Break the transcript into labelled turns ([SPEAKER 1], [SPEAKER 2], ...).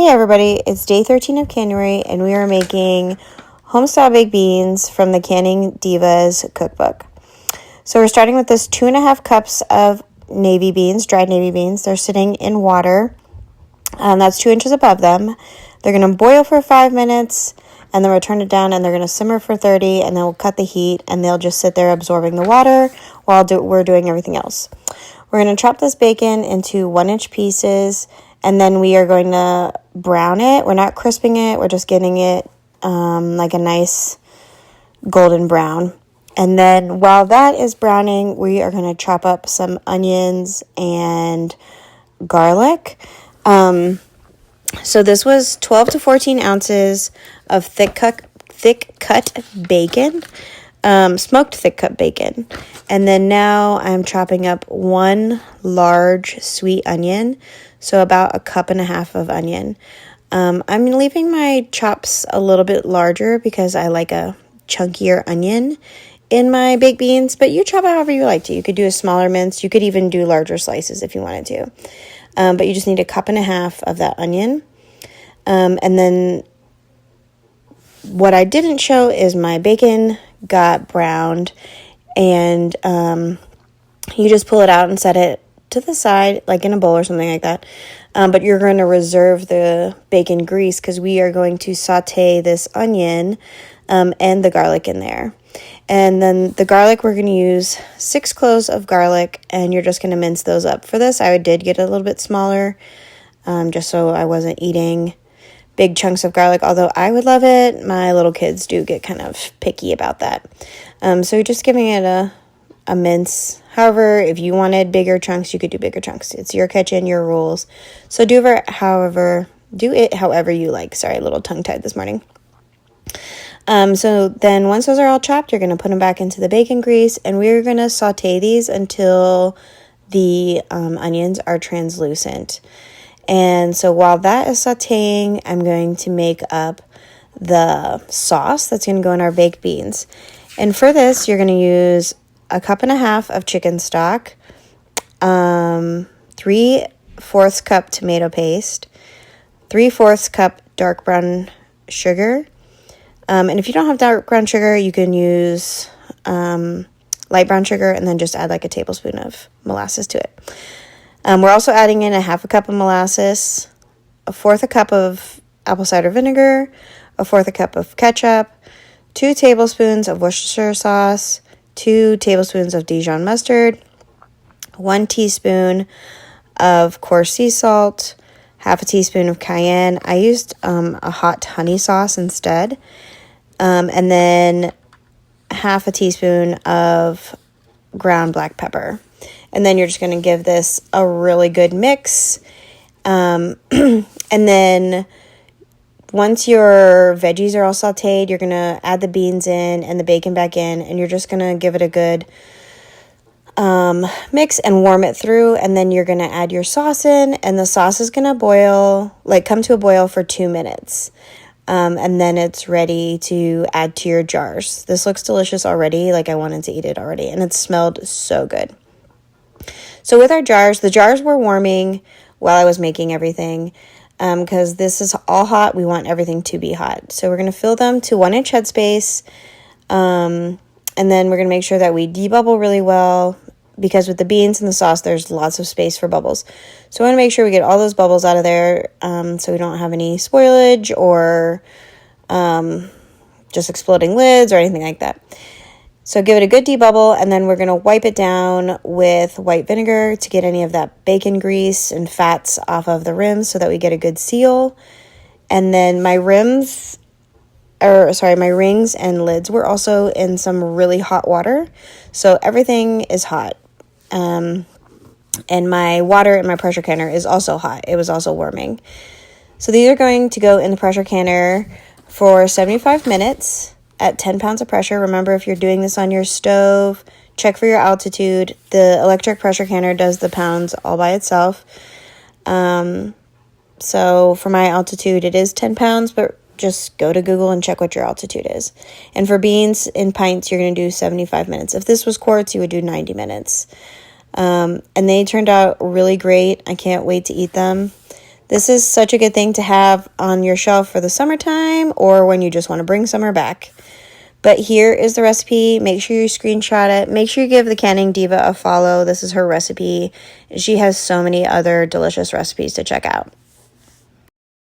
[SPEAKER 1] Hey everybody, it's day 13 of Canuary and we are making Homestyle Baked beans from the Canning Divas cookbook. So we're starting with this 2.5 cups of navy beans, dried navy beans. They're sitting in water. That's 2 inches above them. They're going to boil for 5 minutes and then we'll turn it down and they're going to simmer for 30 and then we'll cut the heat and they'll just sit there absorbing the water while we're doing everything else. We're going to chop this bacon into 1-inch pieces. And then we are going to brown it. We're not crisping it. We're just getting it like a nice golden brown. And then while that is browning, we are going to chop up some onions and garlic. So this was 12 to 14 ounces of thick cut bacon, smoked thick cut bacon. And then now I'm chopping up 1 large sweet onion. So about 1.5 cups of onion. I'm leaving my chops a little bit larger because I like a chunkier onion in my baked beans, but you chop it however you like to. You could do a smaller mince. You could even do larger slices if you wanted to. But you just need 1.5 cups of that onion. And then what I didn't show is my bacon got browned, and you just pull it out and set it to the side, like in a bowl or something like that. But you're going to reserve the bacon grease because we are going to saute this onion and the garlic in there. And then the garlic, we're going to use 6 cloves of garlic, and you're just going to mince those up. For this, I did get a little bit smaller, just so I wasn't eating big chunks of garlic, although I would love it. My little kids do get kind of picky about that. So you're just giving it a mince. However, if you wanted bigger chunks, you could do bigger chunks. It's your kitchen, your rules. So do it however you like. Sorry, a little tongue-tied this morning. So then once those are all chopped, you're going to put them back into the bacon grease, and we're going to saute these until the onions are translucent. And so while that is sauteing, I'm going to make up the sauce that's going to go in our baked beans. And for this, you're going to use 1.5 cups of chicken stock, 3/4 cup tomato paste, 3/4 cup dark brown sugar. And if you don't have dark brown sugar, you can use light brown sugar and then just add like a tablespoon of molasses to it. We're also adding in 1/2 cup of molasses, 1/4 cup of apple cider vinegar, 1/4 cup of ketchup, 2 tablespoons of Worcestershire sauce, 2 tablespoons of Dijon mustard, 1 teaspoon of coarse sea salt, 1/2 teaspoon of cayenne. I used a hot honey sauce instead. And then 1/2 teaspoon of ground black pepper. And then you're just going to give this a really good mix. And then once your veggies are all sauteed, you're going to add the beans in and the bacon back in, and you're just going to give it a good mix and warm it through, and then you're going to add your sauce in, and the sauce is going to come to a boil for 2 minutes. And then it's ready to add to your jars. This looks delicious already. Like I wanted to eat it already, and it smelled so good. So with our jars, the jars were warming while I was making everything. Because this is all hot, we want everything to be hot. So we're going to fill them to 1-inch headspace, and then we're going to make sure that we debubble really well, because with the beans and the sauce, there's lots of space for bubbles. So we want to make sure we get all those bubbles out of there, so we don't have any spoilage or just exploding lids or anything like that. So give it a good debubble, and then we're going to wipe it down with white vinegar to get any of that bacon grease and fats off of the rims so that we get a good seal. And then my rings and lids were also in some really hot water. So everything is hot. And my water in my pressure canner is also hot. It was also warming. So these are going to go in the pressure canner for 75 minutes. At 10 pounds of pressure. Remember, if you're doing this on your stove, check for your altitude. The electric pressure canner does the pounds all by itself. So for my altitude, it is 10 pounds, but just go to Google and check what your altitude is. And for beans in pints, you're going to do 75 minutes. If this was quarts, you would do 90 minutes. And they turned out really great. I can't wait to eat them. This is such a good thing to have on your shelf for the summertime or when you just want to bring summer back. But here is the recipe. Make sure you screenshot it. Make sure you give the Canning Diva a follow. This is her recipe. She has so many other delicious recipes to check out.